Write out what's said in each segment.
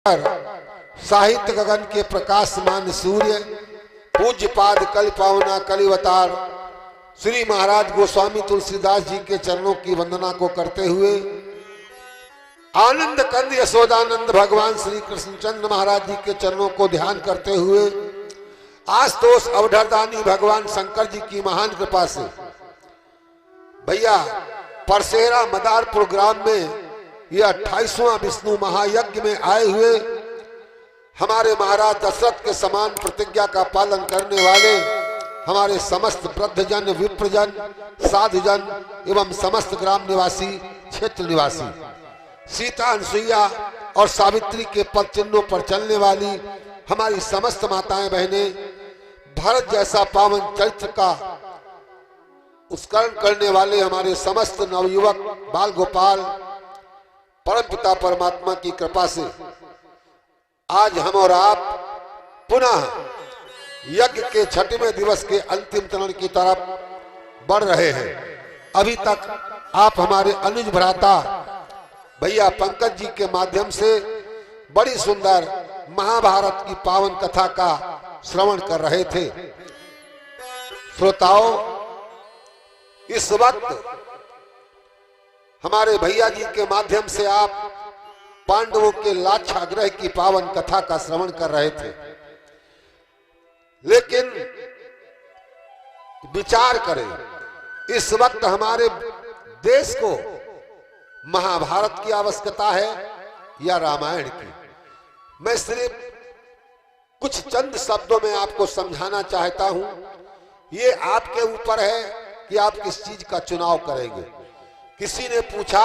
साहित्य गगन के प्रकाशमान सूर्य पूज्य पाद कल पावना कलिवतार श्री महाराज गोस्वामी तुलसीदास जी के चरणों की वंदना को करते हुए आनंद कंद यशोदानंद भगवान श्री कृष्णचंद्र महाराज जी के चरणों को ध्यान करते हुए आशुतोष अवधरदानी भगवान शंकर जी की महान कृपा से भैया परसेरा मदारपुर ग्राम में यह 28वां विष्णु महायज्ञ में आए हुए हमारे महाराज दशरथ के समान प्रतिज्ञा का पालन करने वाले हमारे समस्त वृद्धजन विप्रजन साधुजन एवं समस्त ग्राम निवासी क्षेत्र निवासी सीता अनुसुईया और सावित्री के पद चिन्हों पर चलने वाली हमारी समस्त माताएं बहनें भारत जैसा पावन चरित्र का उत्कर्ण करने वाले हमारे समस्त नवयुवक बाल गोपाल परमपिता परमात्मा की कृपा से आज हम और आप पुनः यज्ञ के 6वें दिवस के अंतिम चरण की तरफ बढ़ रहे हैं। अभी तक आप हमारे अनुज भ्राता भैया पंकज जी के माध्यम से बड़ी सुंदर महाभारत की पावन कथा का श्रवण कर रहे थे। श्रोताओं, इस वक्त हमारे भैया जी के माध्यम से आप पांडवों के लाक्षागृह की पावन कथा का श्रवण कर रहे थे, लेकिन विचार करें इस वक्त हमारे देश को महाभारत की आवश्यकता है या रामायण की। मैं सिर्फ कुछ चंद शब्दों में आपको समझाना चाहता हूं। ये आपके ऊपर है कि आप किस चीज का चुनाव करेंगे। किसी ने पूछा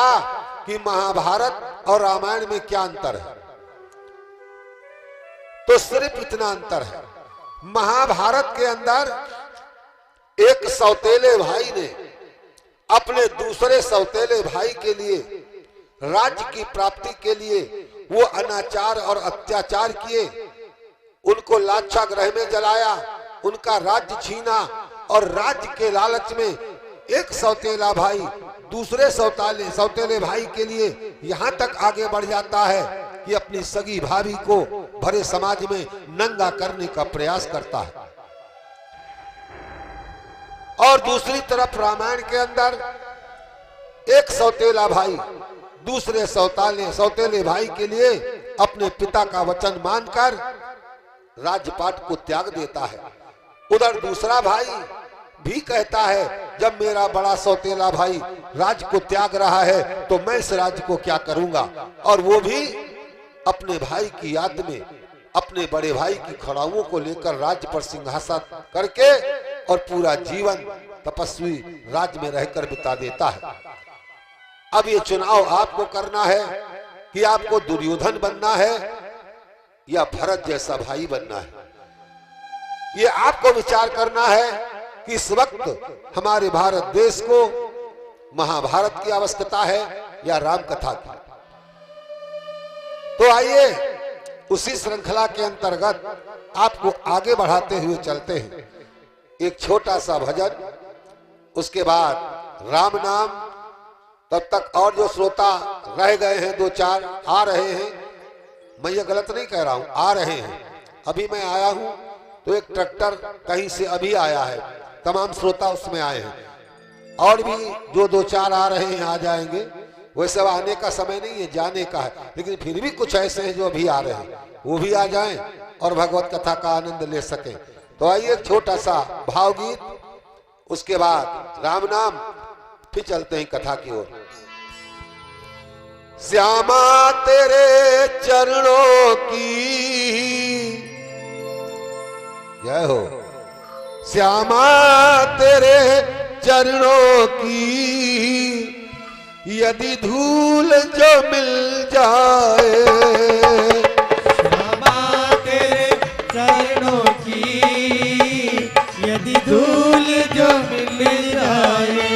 कि महाभारत और रामायण में क्या अंतर है, तो सिर्फ इतना अंतर है, महाभारत के अंदर एक सौतेले भाई ने अपने दूसरे सौतेले भाई के लिए राज्य की प्राप्ति के लिए वो अनाचार और अत्याचार किए, उनको लाक्षागृह में जलाया, उनका राज्य छीना और राज्य के लालच में एक सौतेला भाई दूसरे सौतेले भाई के लिए यहां तक आगे बढ़ जाता है कि अपनी सगी भाभी को भरे समाज में नंगा करने का प्रयास करता है। और दूसरी तरफ रामायण के अंदर एक सौतेला भाई दूसरे सौतेले भाई के लिए अपने पिता का वचन मानकर राजपाट को त्याग देता है। उधर दूसरा भाई भी कहता है जब मेरा बड़ा सौतेला भाई राज्य को त्याग रहा है तो मैं इस राज्य को क्या करूंगा, और वो भी अपने भाई की याद में अपने बड़े भाई की खड़ाओं को लेकर राज्य पर सिंहासन करके और पूरा जीवन तपस्वी राज्य में रहकर बिता देता है। अब ये चुनाव आपको करना है कि आपको दुर्योधन बनना है या भरत जैसा भाई बनना है। ये आपको विचार करना है कि इस वक्त हमारे भारत देश को महाभारत की आवश्यकता है या राम कथा की। तो आइए उसी श्रृंखला के अंतर्गत आपको आगे बढ़ाते हुए चलते हैं। एक छोटा सा भजन, उसके बाद राम नाम। तब तक और जो श्रोता रह गए हैं, 2-4 आ रहे हैं, मैं ये गलत नहीं कह रहा हूं, आ रहे हैं। अभी मैं आया हूं तो एक ट्रैक्टर कहीं से अभी आया है, तमाम श्रोता उसमें आए हैं। और भी जो 2-4 आ रहे हैं आ जाएंगे। वैसे आने का समय नहीं है, जाने का है, लेकिन फिर भी कुछ ऐसे हैं जो अभी आ रहे हैं, वो भी आ जाएं और भगवत कथा का आनंद ले सकें। तो आइए एक छोटा सा भावगीत, उसके बाद राम नाम, फिर चलते हैं कथा की ओर। श्यामा तेरे चरणों की जय हो, श्यामा तेरे चरणों की यदि धूल जो मिल जाए, श्यामा तेरे चरणों की यदि धूल जो मिल जाए,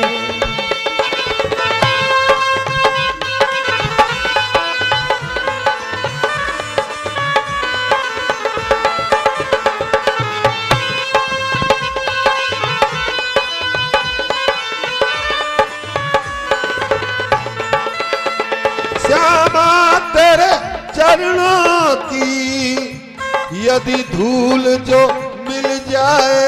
चरणों की यदि धूल जो मिल जाए,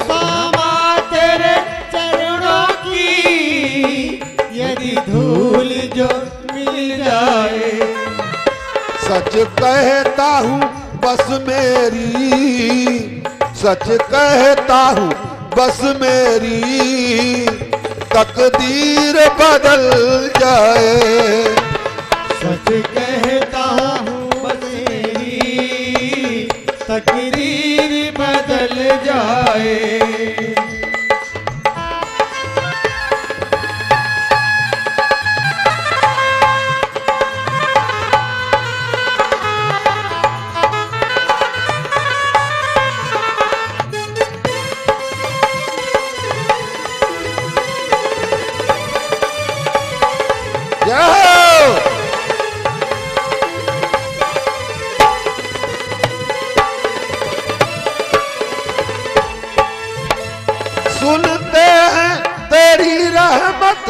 बाबा तेरे चरणों की यदि धूल जो मिल जाए, सच कहता हूँ बस मेरी, सच कहता हूँ बस मेरी तकदीर बदल जाए। सच कहता हूँ बस मेरी तकदीर बदल जाए। सुनते हैं तेरी रहमत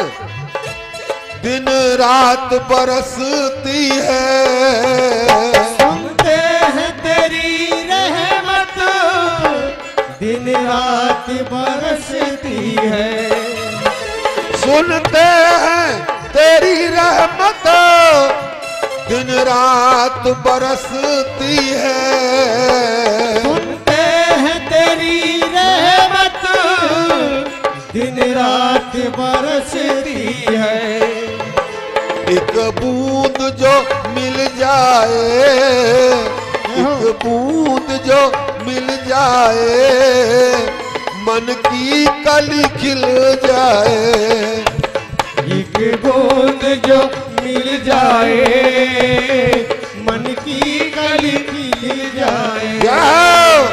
दिन रात बरसती है, सुनते हैं तेरी रहमत दिन रात बरसती है, सुनते हैं तेरी रहमत दिन रात बरसती है, सुनते हैं तेरी रहमत दिन रात बरसती है। एक बूंद जो मिल जाए, एक बूंद जो मिल जाए मन की कली खिल जाए, एक बूंद जो मिल जाए मन की कली खिल जाए। जाओ।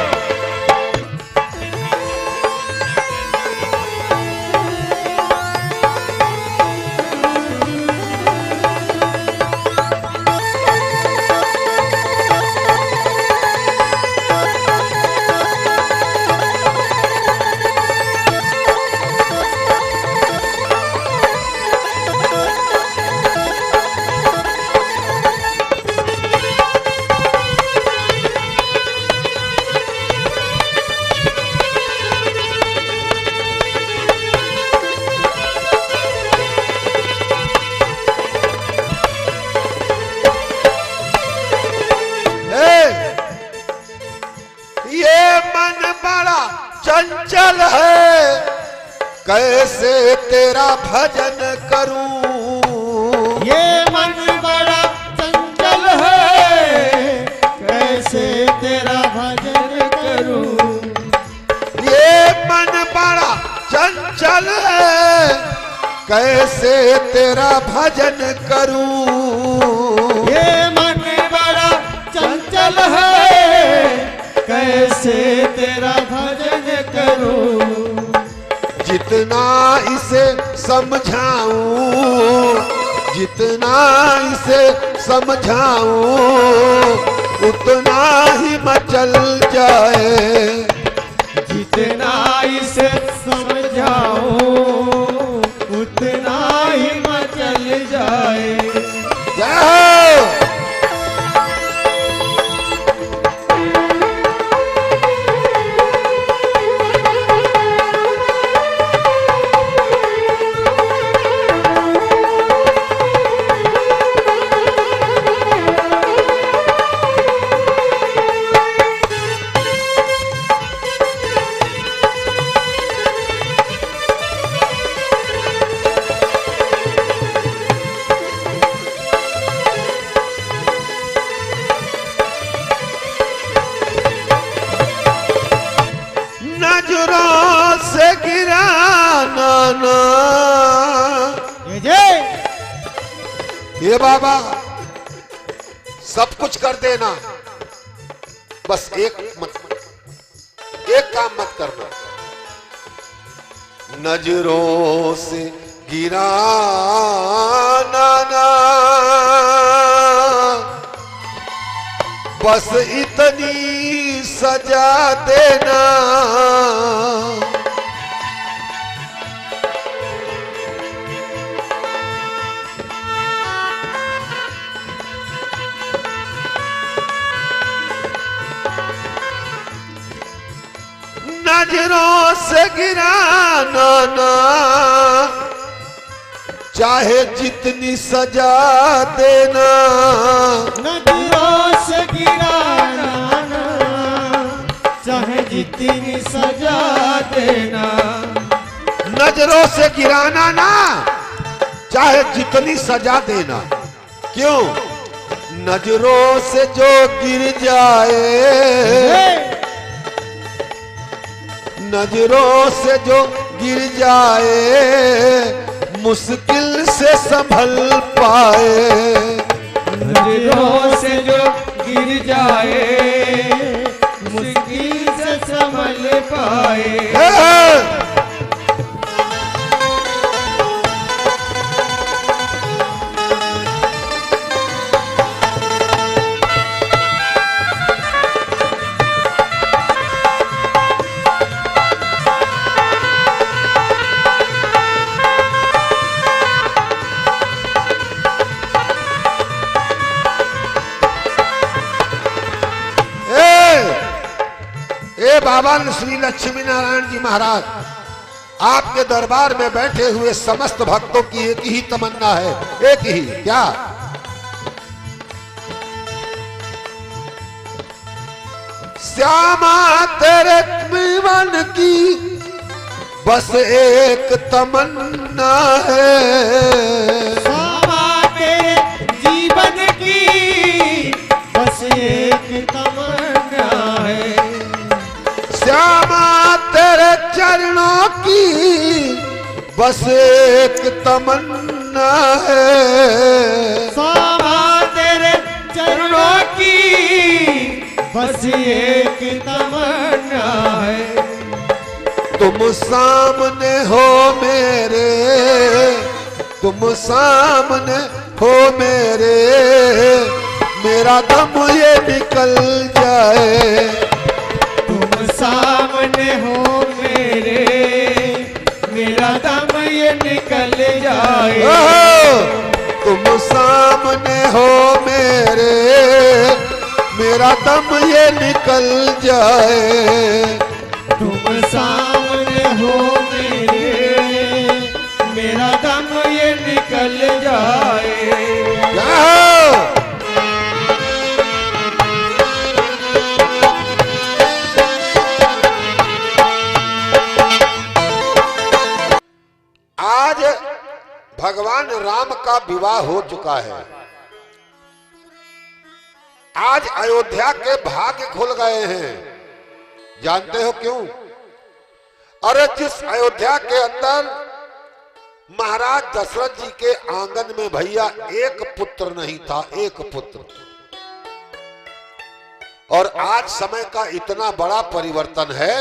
चंचल है कैसे तेरा भजन करूं, ये मन बड़ा चंचल है कैसे तेरा भजन करूं, ये मन बड़ा चंचल है कैसे तेरा भजन करूं, ये मन बड़ा चंचल है कैसे तेरा भजन करूं, जितना इसे समझाऊं, जितना इसे समझाऊं उतना ही मचल जाए, जितना इसे समझाऊं उतना ही मचल जाए। जाओ। नजरों से गिराना ना, ये बाबा सब कुछ कर देना, बस एक काम मत करना, नजरों से गिराना ना, बस इतनी सजा देना, नजरों से गिराना ना, चाहे जितनी सजा देना। नजरों से गिराना ना, चाहे जितनी सजा देना। नजरों से गिराना ना, चाहे जितनी सजा देना। क्यों? नजरों से जो गिर जाए, नजरों से जो गिर जाए, मुश्किल से संभल पाए। नजरों से जो गिर जाए, मुश्किल से संभल पाए। बाबा श्री लक्ष्मी नारायण जी महाराज, आपके दरबार में बैठे हुए समस्त भक्तों की एक ही तमन्ना है, एक ही। क्या? श्यामा तेरे जीवन की बस एक तमन्ना है। श्यामा तेरे जीवन की बस एक तमन्ना है। श्यामा तेरे चरणों की बस एक तमन्ना है। श्यामा तेरे चरणों की बस एक तमन्ना है। तुम सामने हो मेरे, तुम सामने हो मेरे, मेरा दम ये निकल जाए। सामने हो मेरे, मेरा दम ये निकल जाए। तुम सामने हो मेरे, मेरा दम ये निकल जाए। तुम सामने हो मेरे, मेरा दम ये निकल जाए। आज भगवान राम का विवाह हो चुका है। आज अयोध्या के भाग्य खुल गए हैं। जानते हो क्यों? अरे जिस अयोध्या के अंदर महाराज दशरथ जी के आंगन में भैया एक पुत्र नहीं था, एक पुत्र, और आज समय का इतना बड़ा परिवर्तन है।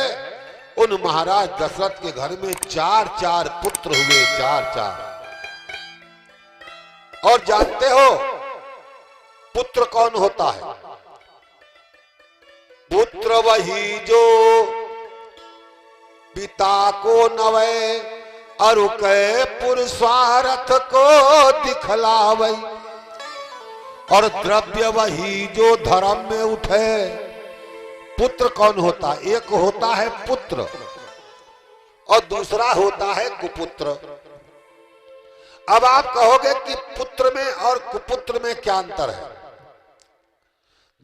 उन महाराज दशरथ के घर में 4-4 पुत्र हुए, 4-4। और जानते हो पुत्र कौन होता है? पुत्र वही जो पिता को नवे, अरु के पुरुषार्थ को दिखलावे। और द्रव्य वही जो धर्म में उठे। पुत्र कौन होता? एक होता है पुत्र और दूसरा होता है कुपुत्र। अब आप कहोगे कि पुत्र में और कुपुत्र में क्या अंतर है?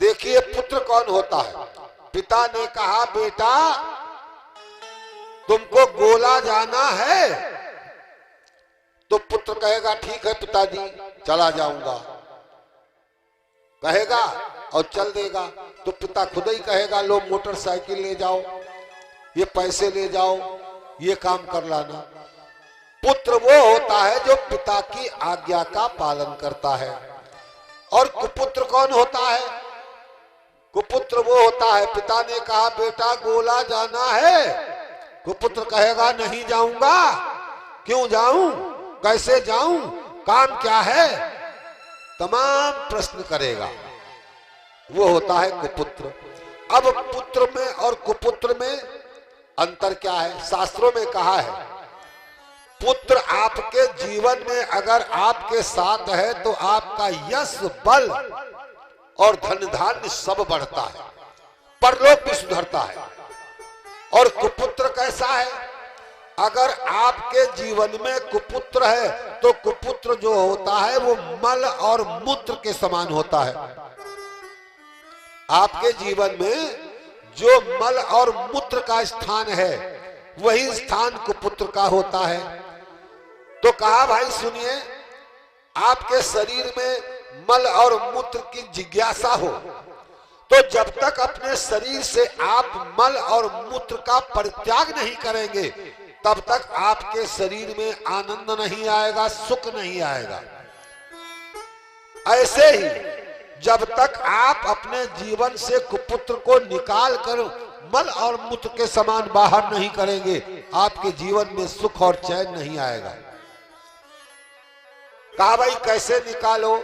देखिए, पुत्र कौन होता है? पिता ने कहा बेटा तुमको गोला जाना है, तो पुत्र कहेगा ठीक है पिताजी चला जाऊंगा, कहेगा और चल देगा। तो पिता खुद ही कहेगा लो मोटरसाइकिल ले जाओ, ये पैसे ले जाओ, ये काम कर लाना। पुत्र वो होता है जो पिता की आज्ञा का पालन करता है। और कुपुत्र कौन होता है? कुपुत्र वो होता है पिता ने कहा बेटा गोला जाना है, कुपुत्र कहेगा नहीं जाऊंगा। क्यों जाऊं, कैसे जाऊं, काम क्या है, तमाम प्रश्न करेगा। वो होता है कुपुत्र। अब पुत्र में और कुपुत्र में अंतर क्या है? शास्त्रों में कहा है पुत्र आपके जीवन में अगर आपके साथ है तो आपका यश, बल और धन धान्य सब बढ़ता है, परलोक भी सुधरता है। और कुपुत्र कैसा है? अगर आपके जीवन में कुपुत्र है तो कुपुत्र जो होता है वो मल और मूत्र के समान होता है। आपके जीवन में जो मल और मूत्र का स्थान है वही स्थान कुपुत्र का होता है। तो कहा भाई सुनिए, आपके शरीर में मल और मूत्र की जिज्ञासा हो तो जब तक अपने शरीर से आप मल और मूत्र का परित्याग नहीं करेंगे तब तक आपके शरीर में आनंद नहीं आएगा, सुख नहीं आएगा। ऐसे ही जब तक आप अपने जीवन से कुपुत्र को निकाल कर मल और मूत्र के समान बाहर नहीं करेंगे आपके जीवन में सुख और चैन नहीं आएगा। कहा भाई कैसे निकालो?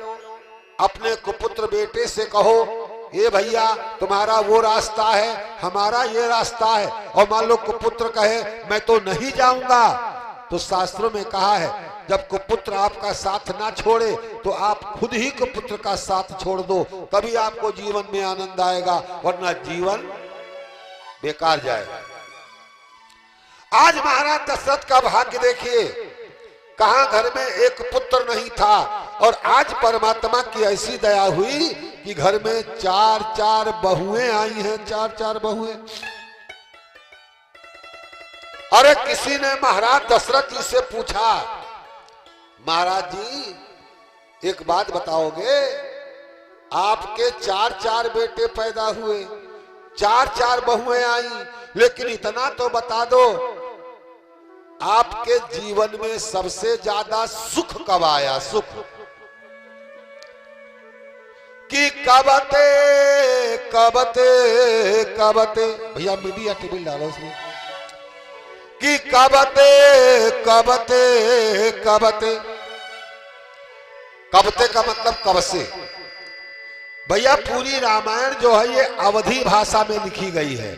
अपने कुपुत्र बेटे से कहो, ये भैया तुम्हारा वो रास्ता है, हमारा ये रास्ता है, और मान लो कुपुत्र कहे मैं तो नहीं जाऊंगा, तो शास्त्रों में कहा है जब कुपुत्र आपका साथ ना छोड़े तो आप खुद ही कुपुत्र का साथ छोड़ दो, तभी आपको जीवन में आनंद आएगा, वरना जीवन बेकार जाएगा। आज महाराज दशरथ का भाग्य देखिए, कहां घर में एक पुत्र नहीं था और आज परमात्मा की ऐसी दया हुई कि घर में 4 बहुएं आई हैं, 4 बहुएं। अरे किसी ने महाराज दशरथ जी से पूछा, महाराज जी एक बात बताओगे, आपके 4 बेटे पैदा हुए, 4 बहुएं आई, लेकिन इतना तो बता दो आपके जीवन में सबसे ज्यादा सुख कब आया? सुख कि कबते कबते कबते, भैया मीडिया टेबल डालो उसमें, कि कबते कबते कबते, कबते का मतलब कब से। भैया पूरी रामायण जो है ये अवधी भाषा में लिखी गई है।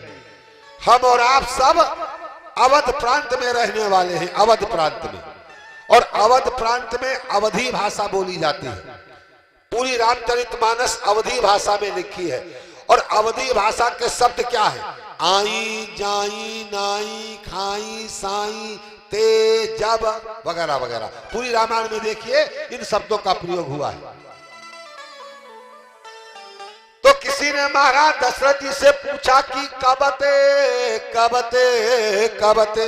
हम और आप सब अवध प्रांत में रहने वाले हैं, अवध प्रांत में, और अवध प्रांत में अवधी भाषा बोली जाती है। पूरी रामचरितमानस अवधी भाषा में लिखी है, और अवधी भाषा के शब्द क्या है? आई जाई नाई खाई साई ते जब वगैरह वगैरह, पूरी रामायण में देखिए इन शब्दों का प्रयोग हुआ है। तो किसी ने महाराज दशरथ जी से पूछा कि कबते कबते कबते,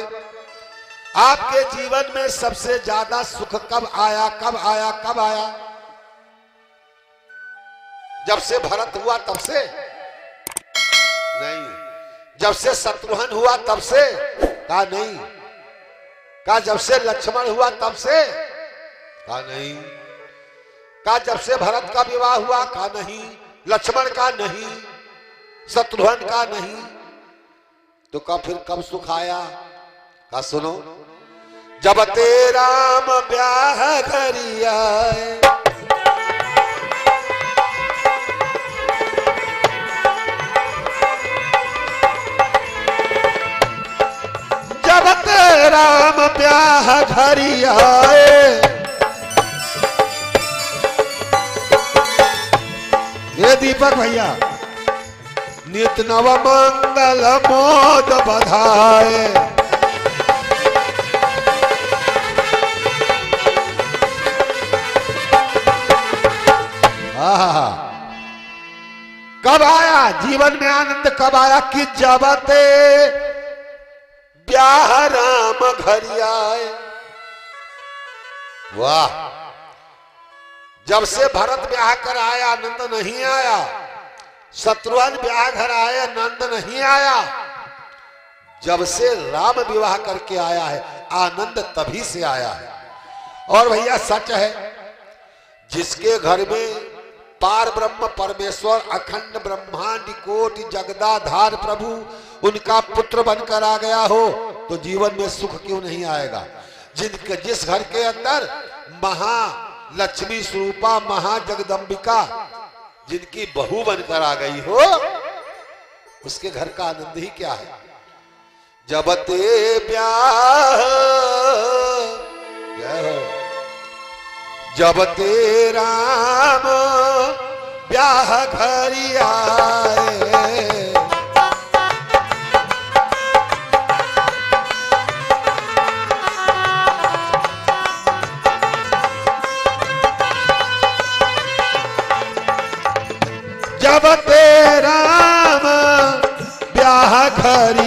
आपके जीवन में सबसे ज्यादा सुख कब आया? कब आया? कब आया? जब से भरत हुआ तब से नहीं, जब से शत्रुघ्न हुआ तब से? कहा नहीं। कहा जब से लक्ष्मण हुआ तब से? कहा नहीं। कहा जब से भरत का विवाह हुआ? कहा नहीं। लक्ष्मण का नहीं, शत्रुघ्न का नहीं। तो कब फिर कब सुख आया? का सुनो, जब ते राम ब्याह घरी आए, जब ते राम ब्याह घरी आए, ये दीपक भैया, नित नव मंगल मोद बधाए, कब आया जीवन में आनंद? कब आया कि जब ते ब्याह राम घरी आए। वाह, जब से भरत ब्याह कर आया आनंद नहीं आया, शत्रुघ्न ब्याह घर आए आनंद नहीं आया, जब से राम विवाह करके आया है आनंद तभी से आया है। और भैया सच है, जिसके घर में पार ब्रह्म परमेश्वर अखंड ब्रह्मांड कोटि जगदाधार प्रभु उनका पुत्र बनकर आ गया हो तो जीवन में सुख क्यों नहीं आएगा? जिस घर के अंदर महालक्ष्मी स्वरूपा महाजगदम्बिका जिनकी बहू बनकर आ गई हो, उसके घर का आनंद ही क्या है? जब ते ब्याह, जब ते राम ब्याह घरी आए,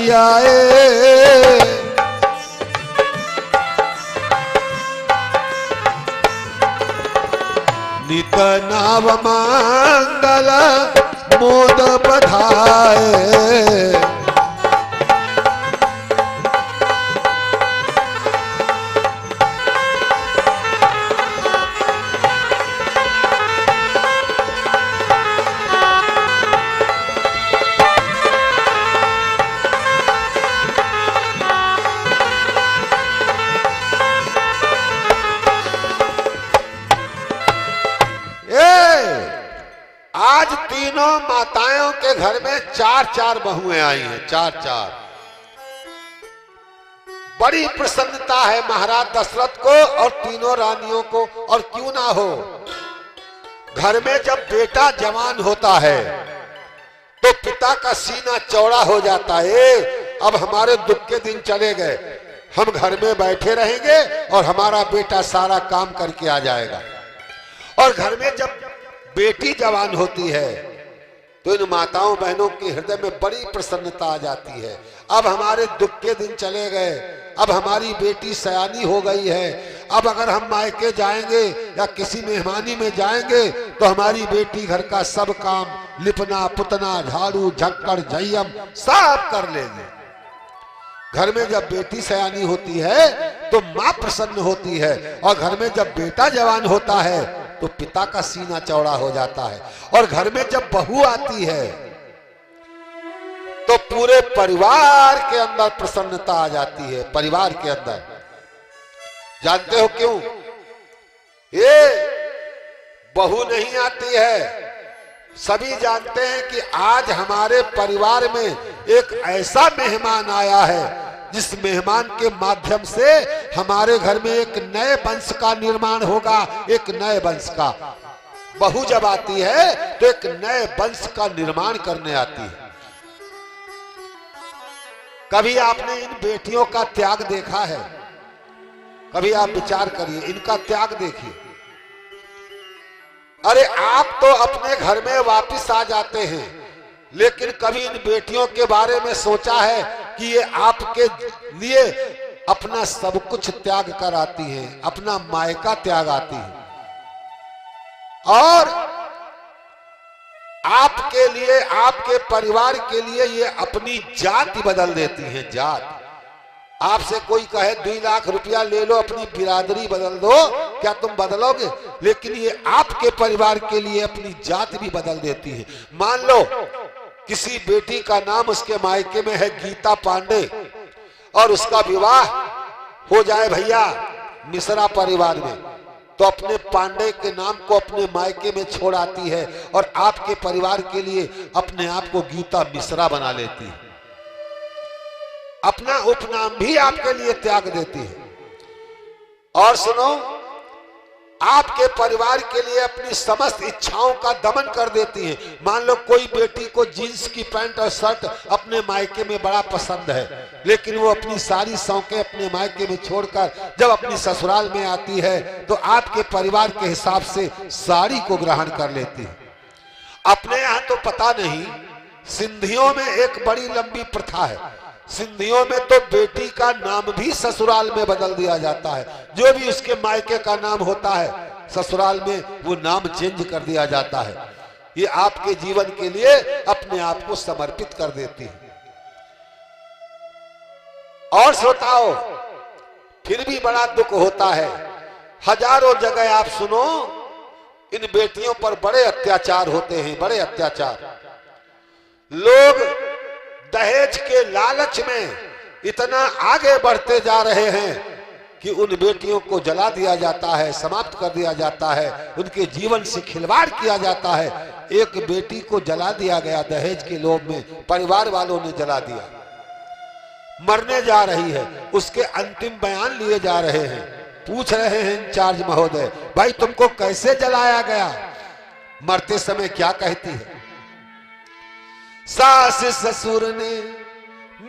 कहियाए, नित नाम मंगल मोद बधाए। आज तीनों माताओं के घर में 4-4 बहुएं आई हैं, 4-4। बड़ी प्रसन्नता है महाराज दशरथ को और तीनों रानियों को। और क्यों ना हो, घर में जब बेटा जवान होता है तो पिता का सीना चौड़ा हो जाता है। अब हमारे दुख के दिन चले गए, हम घर में बैठे रहेंगे और हमारा बेटा सारा काम करके आ जाएगा। और घर में जब बेटी जवान होती है तो इन माताओं बहनों के हृदय में बड़ी प्रसन्नता आ जाती है। अब हमारे दुख के दिन चले गए, अब हमारी बेटी सयानी हो गई है। अब अगर हम मायके जाएंगे या किसी मेहमानी में जाएंगे तो हमारी बेटी घर का सब काम, लिपना पुतना, झाड़ू झक्कड़ झय्यम सब कर लेंगे। घर में जब बेटी सयानी होती है तो माँ प्रसन्न होती है, और घर में जब बेटा जवान होता है तो पिता का सीना चौड़ा हो जाता है। और घर में जब बहू आती है तो पूरे परिवार के अंदर प्रसन्नता आ जाती है। परिवार के अंदर जानते हो क्यों? ये बहू नहीं आती है, सभी जानते हैं कि आज हमारे परिवार में एक ऐसा मेहमान आया है जिस मेहमान के माध्यम से हमारे घर में एक नए वंश का निर्माण होगा, एक नए वंश का। बहू जब आती है तो एक नए वंश का निर्माण करने आती है। कभी आपने इन बेटियों का त्याग देखा है? कभी आप विचार करिए, इनका त्याग देखिए। अरे आप तो अपने घर में वापस आ जाते हैं, लेकिन कभी इन बेटियों के बारे में सोचा है कि ये आपके लिए अपना सब कुछ त्याग कर आती हैं, अपना मायका त्याग आती हैं, और आपके लिए, आपके परिवार के लिए ये अपनी जाति बदल देती हैं। जात, आपसे कोई कहे 2 लाख रुपया ले लो, अपनी बिरादरी बदल दो, क्या तुम बदलोगे? लेकिन ये आपके परिवार के लिए अपनी जाति भी बदल देती है। मान लो किसी बेटी का नाम उसके मायके में है गीता पांडे, और उसका विवाह हो जाए भैया मिश्रा परिवार में, तो अपने पांडे के नाम को अपने मायके में छोड़ आती है और आपके परिवार के लिए अपने आप को गीता मिश्रा बना लेती है। अपना उपनाम भी आपके लिए त्याग देती है। और सुनो, आपके परिवार के लिए अपनी समस्त इच्छाओं का दमन कर देती हैं। मान लो कोई बेटी को जींस की पैंट और शर्ट अपने मायके में बड़ा पसंद है, लेकिन वो अपनी सारी शौकें अपने मायके में छोड़कर जब अपनी ससुराल में आती है तो आपके परिवार के हिसाब से साड़ी को ग्रहण कर लेती है। अपने यहाँ तो पता नहीं, सिंधियों में एक बड़ी लंबी प्रथा है। सिंधियों में तो बेटी का नाम भी ससुराल में बदल दिया जाता है। जो भी उसके मायके का नाम होता है ससुराल में वो नाम चेंज कर दिया जाता है। ये आपके जीवन के लिए अपने आप को समर्पित कर देती है। और श्रोताओ, फिर भी बड़ा दुख होता है। हजारों जगह आप सुनो, इन बेटियों पर बड़े अत्याचार होते हैं, बड़े अत्याचार। लोग दहेज के लालच में इतना आगे बढ़ते जा रहे हैं कि उन बेटियों को जला दिया जाता है, समाप्त कर दिया जाता है, उनके जीवन से खिलवाड़ किया जाता है। एक बेटी को जला दिया गया दहेज के लोभ में, परिवार वालों ने जला दिया। मरने जा रही है, उसके अंतिम बयान लिए जा रहे हैं। पूछ रहे हैं इंचार्ज महोदय, भाई तुमको कैसे जलाया गया? मरते समय क्या कहती है? सास ससुर ने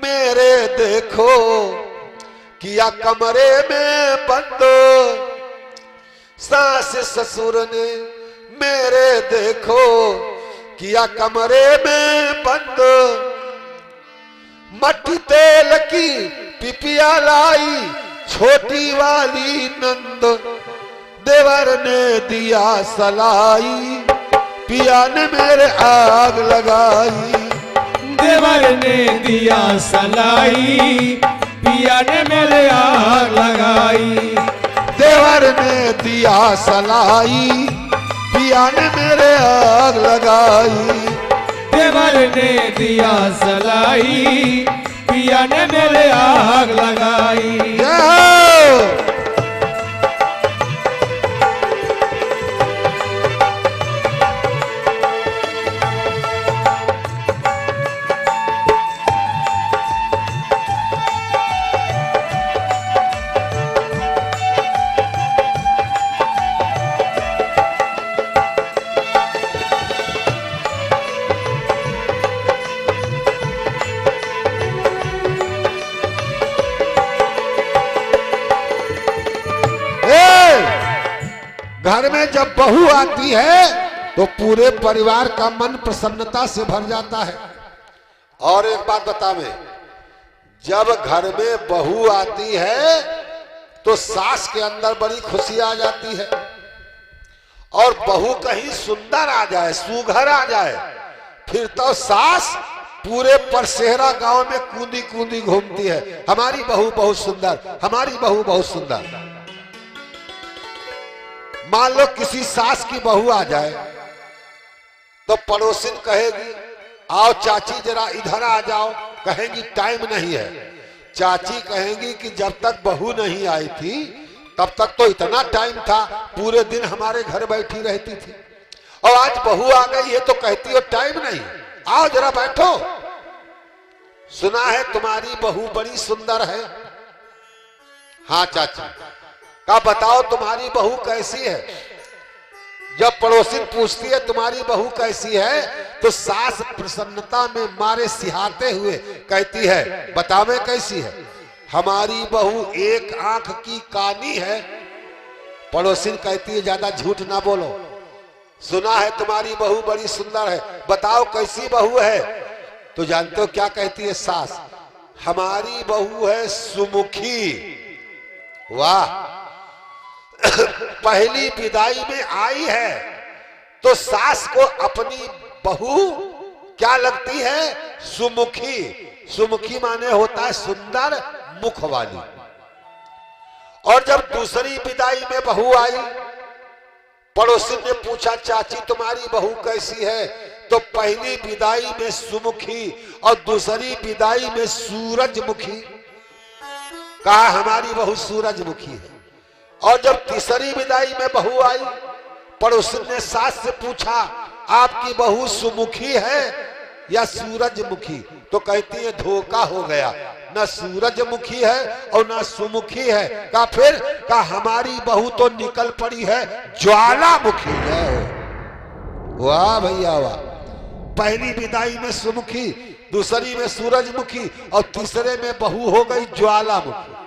मेरे देखो किया कमरे में बंद, सास ससुर ने मेरे देखो किया कमरे में बंद, मट्टी तेल की पिपिया लाई, छोटी वाली नंद देवर ने दिया सलाई, पिया ने मेरे आग लगाई। देवर ने दिया सलाई, पिया ने मेरे आग लगाई। देवर ने दिया सलाई, पिया ने मेरे आग लगाई। देवर ने दिया सलाई, पिया ने मेरे आग लगाई। घर में जब बहू आती है तो पूरे परिवार का मन प्रसन्नता से भर जाता है। और एक बात बता मैं, जब घर में बहू आती है तो सास के अंदर बड़ी खुशी आ जाती है। और बहू कहीं सुंदर आ जाए, सुघर आ जाए, फिर तो सास पूरे परसेहरा गांव में कूदी कूदी घूमती है, हमारी बहू बहुत सुंदर, हमारी बहू बहुत सुंदर। मान लो किसी सास की बहू आ जाए तो पड़ोसिन कहेगी आओ चाची जरा इधर आ जाओ, कहेंगी टाइम नहीं है। चाची कहेंगी कि जब तक बहू नहीं आई थी तब तक तो इतना टाइम था, पूरे दिन हमारे घर बैठी रहती थी, और आज बहू आ गई है तो कहती हो टाइम नहीं, आओ जरा बैठो, सुना है तुम्हारी बहू बड़ी सुंदर है। हाँ चाची, का बताओ तुम्हारी बहू कैसी है। जब पड़ोसिन पूछती है तुम्हारी बहू कैसी है तो सास प्रसन्नता में मारे सिहाते हुए कहती है बतावे कैसी है। हमारी बहू एक आंख की कानी है। पड़ोसिन कहती है ज्यादा झूठ ना बोलो, सुना है तुम्हारी बहू बड़ी सुंदर है, बताओ कैसी बहू है। तो जानते हो क्या कहती है सास, हमारी बहू है सुमुखी। वाह, पहली विदाई में आई है तो सास को अपनी बहू क्या लगती है, सुमुखी। सुमुखी माने होता है सुंदर मुख वाली। और जब दूसरी विदाई में बहू आई, पड़ोसी ने पूछा चाची तुम्हारी बहू कैसी है, तो पहली विदाई में सुमुखी और दूसरी विदाई में सूरजमुखी। कहा हमारी बहू सूरजमुखी है। और जब तीसरी विदाई में बहू आई, पड़ोसी ने सास से पूछा आपकी बहू सुमुखी है या सूरजमुखी, तो कहती है धोखा हो गया, न सूरजमुखी है और न सुमुखी है। का फिर का हमारी बहू तो निकल पड़ी है ज्वालामुखी है। वाह भैया वाह, पहली विदाई में सुमुखी, दूसरी में सूरजमुखी और तीसरे में बहू हो गई ज्वालामुखी।